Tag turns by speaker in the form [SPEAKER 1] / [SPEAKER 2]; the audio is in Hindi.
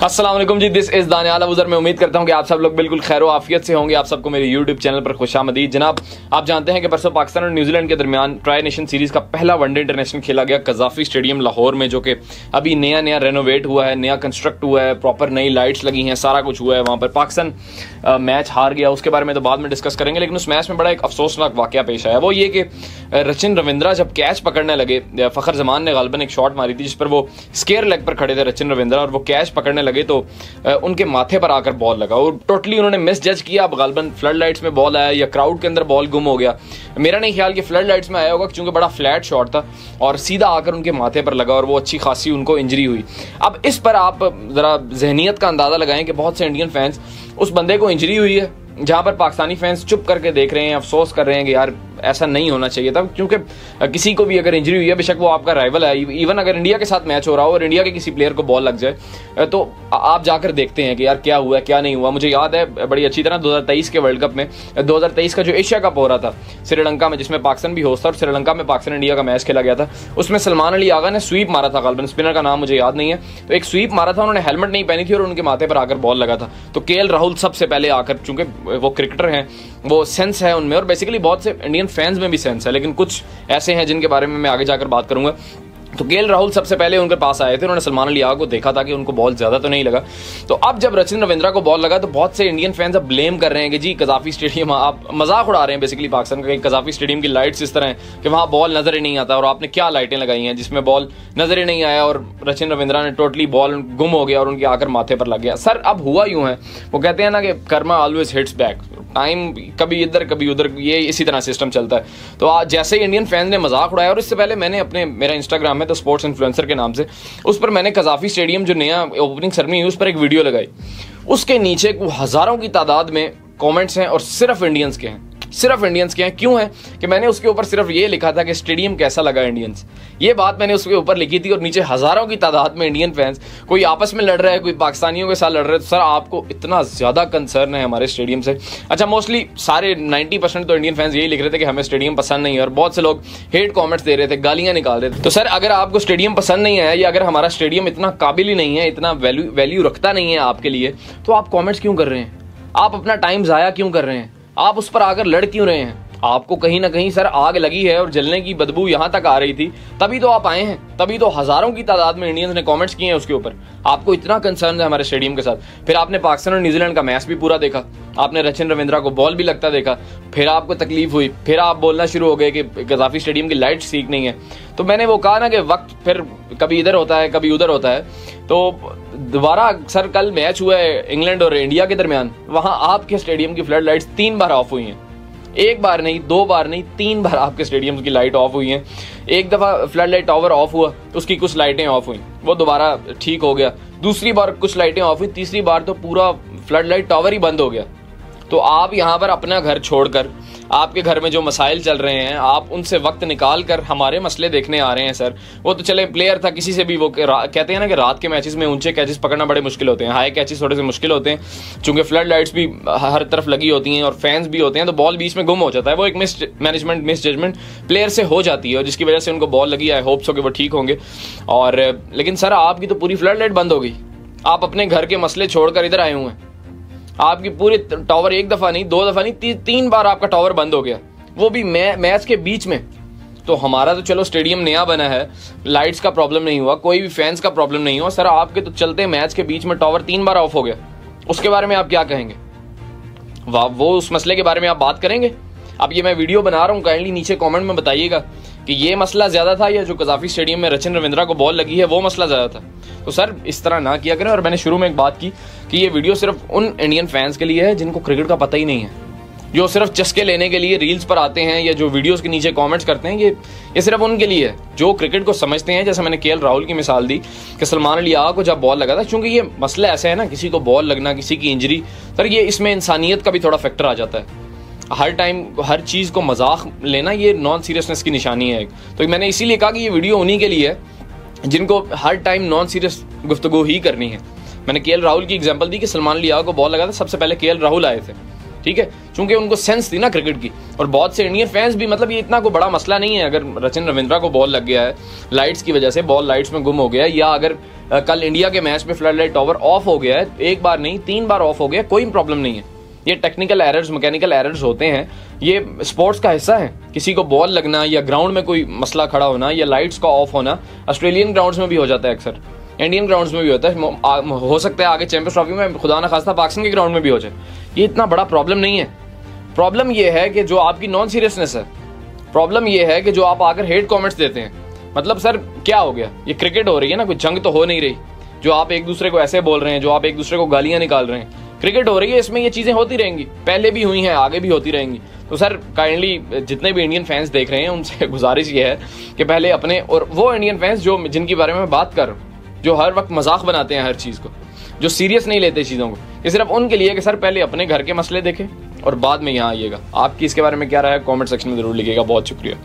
[SPEAKER 1] अस्सलाम वालेकुम जी, दिस इज दानियाल अबूजर। मैं उम्मीद करता हूं कि आप सब लोग बिल्कुल खैर आफियत से होंगे। आप सबको मेरे यूट्यूब चैनल पर खुशामदीद। जनाब, आप जानते हैं कि परसों पाकिस्तान और न्यूजीलैंड के दरमियान ट्राई नेशन सीरीज का पहला वनडे इंटरनेशनल खेला गया कजाफी स्टेडियम लाहौर में, जो कि अभी नया रेनोवेट हुआ है, नया कंस्ट्रक्ट हुआ है, प्रॉपर नई लाइट्स लगी हैं, सारा कुछ हुआ है। वहाँ पर पाकिस्तान मैच हार गया, उसके बारे में तो बाद में डिस्कस करेंगे। लेकिन उस मैच में बड़ा एक अफसोसनाक वाकया पेश आया। वो ये कि रचिन रविंद्रा जब कैच पकड़ने लगे, फ़खर जमान ने गालिबन एक शॉट मारी थी जिस पर वो स्केयर लेग पर खड़े थे रचिन रविंद्रा, और वो कैच पकड़ने लगे तो उनके माथे पर आकर बॉल लगा और टोटली उन्होंने मिस जज किया। अब गालिबन फ्लड लाइट्स में बॉल आया या क्राउड के अंदर बॉल गुम हो गया, मेरा नहीं ख्याल कि फ्लड लाइट्स में आया होगा, क्योंकि बड़ा फ्लैट शॉट था और सीधा आकर उनके माथे पर लगा और वो अच्छी खासी उनको इंजरी हुई। अब इस पर आप जरा जहनियत का अंदाजा लगाएं कि बहुत से इंडियन फैंस, उस बंदे को इंजरी हुई है जहां पर पाकिस्तानी फैंस चुप करके देख रहे हैं, अफसोस कर रहे हैं कि यार ऐसा नहीं होना चाहिए था। क्योंकि किसी को भी अगर इंजरी हुई है, बेशक वो आपका राइवल है, इवन अगर इंडिया के साथ मैच हो रहा हो और इंडिया के किसी प्लेयर को बॉल लग जाए तो आप जाकर देखते हैं कि यार क्या हुआ क्या नहीं हुआ। मुझे याद है बड़ी अच्छी तरह 2023 के वर्ल्ड कप में, 2023 का जो एशिया कप हो रहा था श्रीलंका में, जिसमें पाकिस्तान भी होस्ट था और श्रीलंका में पाकिस्तान इंडिया का मैच खेला गया था, उसमें सलमान अली आगा ने स्वीप मारा था, गालिबन स्पिनर का नाम मुझे याद नहीं है, तो एक स्वीप मारा था, उन्होंने हेलमेट नहीं पहनी थी और उनके माथे पर आकर बॉल लगा था। तो केएल राहुल सबसे पहले आकर, चूंकि वो क्रिकेटर हैं, वो सेंस है उनमें, और बेसिकली बहुत से इंडियन फैंस में भी सेंस है, लेकिन कुछ ऐसे हैं जिनके बारे में मैं आगे जाकर बात करूंगा। तो केएल राहुल सबसे पहले उनके पास आए थे, उन्होंने सलमान अली आगा को देखा था कि उनको बॉल ज्यादा तो नहीं लगा। तो अब जब रचिन रविंद्रा को बॉल लगा तो बहुत से इंडियन फैंस अब ब्लेम कर रहे हैं कि जी कजाफी स्टेडियम, आप मजाक उड़ा रहे हैं बेसिकली पाकिस्तान का, कजाफी स्टेडियम की लाइट्स इस तरह हैं कि वहाँ बॉल नजर ही नहीं आता, और आपने क्या लाइटें लगाई हैं जिसमें बॉल नजर ही नहीं आया और रचिन रविंद्रा ने टोटली बॉल गुम हो गया और उनके आकर माथे पर लग गया। सर अब हुआ यूं है, वो कहते हैं ना कि Karma always hits back, time कभी इधर कभी उधर, ये इसी तरह सिस्टम चलता है। तो आज जैसे ही इंडियन फैंस ने मजाक उड़ाया, और इससे पहले मैंने मेरा इंस्टाग्राम है तो स्पोर्ट्स इन्फ्लुएंसर के नाम से, उस पर मैंने कजाफी स्टेडियम जो नया ओपनिंग सेरेमनी हुई उस पर एक वीडियो लगाई। उसके नीचे हजारों की तादाद में कमेंट्स हैं और सिर्फ इंडियंस के हैं, सिर्फ इंडियंस के हैं। क्यों है कि मैंने उसके ऊपर सिर्फ ये लिखा था कि स्टेडियम कैसा लगा इंडियंस, ये बात मैंने उसके ऊपर लिखी थी, और नीचे हजारों की तादाद में इंडियन फैंस, कोई आपस में लड़ रहा है, कोई पाकिस्तानियों के साथ लड़ रहे हैं। तो सर आपको इतना ज्यादा कंसर्न है हमारे स्टेडियम से? अच्छा, मोस्टली सारे 90% तो इंडियन फैंस यही लिख रहे थे कि हमें स्टेडियम पसंद नहीं है, और बहुत से लोग हेट कॉमेंट्स दे रहे थे, गालियां निकाल रहे थे। तो सर अगर आपको स्टेडियम पसंद नहीं है, या अगर हमारा स्टेडियम इतना काबिल ही नहीं है, इतना वैल्यू रखता नहीं है आपके लिए, तो आप कॉमेंट्स क्यों कर रहे हैं? आप अपना टाइम जाया क्यों कर रहे हैं? आप उस पर आकर लड़ क्यों रहे हैं? आपको कहीं ना कहीं सर आग लगी है और जलने की बदबू यहां तक आ रही थी, तभी तो आप आए हैं, तभी तो हजारों की तादाद में इंडियंस ने कमेंट्स किए हैं उसके ऊपर। आपको इतना कंसर्न है हमारे स्टेडियम के साथ। फिर आपने पाकिस्तान और न्यूजीलैंड का मैच भी पूरा देखा, आपने रचिन रविंद्रा को बॉल भी लगता देखा, फिर आपको तकलीफ हुई, फिर आप बोलना शुरू हो गए कि कजाफी स्टेडियम की लाइट्स ठीक नहीं है। तो मैंने वो कहा ना कि वक्त फिर कभी इधर होता है कभी उधर होता है। तो दोबारा सर कल मैच हुआ है इंग्लैंड और इंडिया के दरमियान, वहां आपके स्टेडियम की फ्लड लाइट्स 3 बार ऑफ हुई हैं, एक बार नहीं, 2 बार नहीं, 3 बार आपके स्टेडियम की लाइट ऑफ हुई हैं। एक दफा फ्लड लाइट टावर ऑफ हुआ, उसकी कुछ लाइटें ऑफ हुई, वो दोबारा ठीक हो गया। दूसरी बार कुछ लाइटें ऑफ हुई, तीसरी बार तो पूरा फ्लड लाइट टावर ही बंद हो गया। तो आप यहाँ पर अपना घर छोड़कर, आपके घर में जो मसाइल चल रहे हैं, आप उनसे वक्त निकाल कर हमारे मसले देखने आ रहे हैं। सर वो तो चले प्लेयर था, किसी से भी वो कहते हैं ना कि रात के मैचेस में ऊंचे कैचेस पकड़ना बड़े मुश्किल होते हैं, हाई कैचेस थोड़े से मुश्किल होते हैं, चूंकि फ्लड लाइट्स भी हर तरफ लगी होती हैं और फैंस भी होते हैं, तो बॉल बीच में गुम हो जाता है। वो एक mismanagement, misjudgement player से हो जाती है, और जिसकी वजह से उनको बॉल लगी। आई होप सो कि वो ठीक होंगे। और लेकिन सर आपकी तो पूरी फ्लड लाइट बंद हो गई, आप अपने घर के मसले छोड़कर इधर आए हुए हैं। आपकी पूरी टावर एक दफा नहीं, 2 दफा नहीं, 3 बार आपका टावर बंद हो गया, वो भी मैच के बीच में। तो हमारा तो चलो स्टेडियम नया बना है, लाइट्स का प्रॉब्लम नहीं हुआ, कोई भी फैंस का प्रॉब्लम नहीं हुआ। सर आपके तो चलते मैच के बीच में टावर 3 बार ऑफ हो गया, उसके बारे में आप क्या कहेंगे? वो उस मसले के बारे में आप बात करेंगे? अब ये मैं वीडियो बना रहा हूँ, काइंडली नीचे कमेंट में बताइएगा कि ये मसला ज्यादा था या जो कजाफी स्टेडियम में रचिन रविंद्रा को बॉल लगी है वो मसला ज्यादा था। तो सर इस तरह ना किया करें। और मैंने शुरू में एक बात की कि ये वीडियो सिर्फ उन इंडियन फैंस के लिए है जिनको क्रिकेट का पता ही नहीं है, जो सिर्फ चस्के लेने के लिए रील्स पर आते हैं या जो वीडियोस के नीचे कमेंट्स करते हैं, ये सिर्फ उनके लिए है जो क्रिकेट को समझते हैं। जैसे मैंने केएल राहुल की मिसाल दी कि सलमान अली आगा को जब बॉल लगा था, क्योंकि ये मसला ऐसा है ना, किसी को बॉल लगना, किसी की इंजरी, सर ये इसमें इंसानियत का भी थोड़ा फैक्टर आ जाता है। हर टाइम हर चीज़ को मजाक लेना ये नॉन सीरियसनेस की निशानी है। तो मैंने इसीलिए कहा कि ये वीडियो उन्हीं के लिए है जिनको हर टाइम नॉन सीरियस गुफ्तगू ही करनी है। मैंने केएल राहुल की एग्जांपल दी कि सलमान अली आगा को बॉल लगा था, सबसे पहले केएल राहुल आए थे, ठीक है, चूंकि उनको सेंस थी ना क्रिकेट की। और बहुत से इंडियन फैंस भी, मतलब ये इतना कोई बड़ा मसला नहीं है अगर रचिन रविंद्रा को बॉल लग गया है लाइट्स की वजह से, बॉल लाइट्स में गुम हो गया है, या अगर कल इंडिया के मैच में फ्लड लाइट टॉवर ऑफ हो गया है, एक बार नहीं 3 बार ऑफ हो गया, कोई प्रॉब्लम नहीं है। ये टेक्निकल एरर्स, मैकेनिकल एरर्स होते हैं, ये स्पोर्ट्स का हिस्सा है। किसी को बॉल लगना या ग्राउंड में कोई मसला खड़ा होना या लाइट्स का ऑफ होना ऑस्ट्रेलियन ग्राउंड्स में भी हो जाता है, अक्सर इंडियन ग्राउंड्स में भी होता है, हो सकता है आगे चैंपियंस ट्रॉफी में खुदा ना खास्ता पाकिस्तान के ग्राउंड में भी हो जाए। ये इतना बड़ा प्रॉब्लम नहीं है। प्रॉब्लम ये है कि जो आपकी नॉन सीरियसनेस है, प्रॉब्लम ये है कि जो आप आकर हेट कमेंट्स देते हैं। मतलब सर क्या हो गया, ये क्रिकेट हो रही है ना, कोई जंग तो हो नहीं रही जो आप एक दूसरे को ऐसे बोल रहे हैं, जो आप एक दूसरे को गालियां निकाल रहे हैं। क्रिकेट हो रही है, इसमें ये चीजें होती रहेंगी, पहले भी हुई हैं, आगे भी होती रहेंगी। तो सर काइंडली जितने भी इंडियन फैंस देख रहे हैं उनसे गुजारिश ये है कि पहले अपने, और वो इंडियन फैंस जो जिनके बारे में मैं बात कर रहा हूँ, जो हर वक्त मजाक बनाते हैं हर चीज को, जो सीरियस नहीं लेते चीजों को, ये सिर्फ उनके लिए कि सर पहले अपने घर के मसले देखें और बाद में यहाँ आइएगा। आपकी इसके बारे में क्या राय है, कमेंट सेक्शन में जरूर लिखिएगा। बहुत शुक्रिया।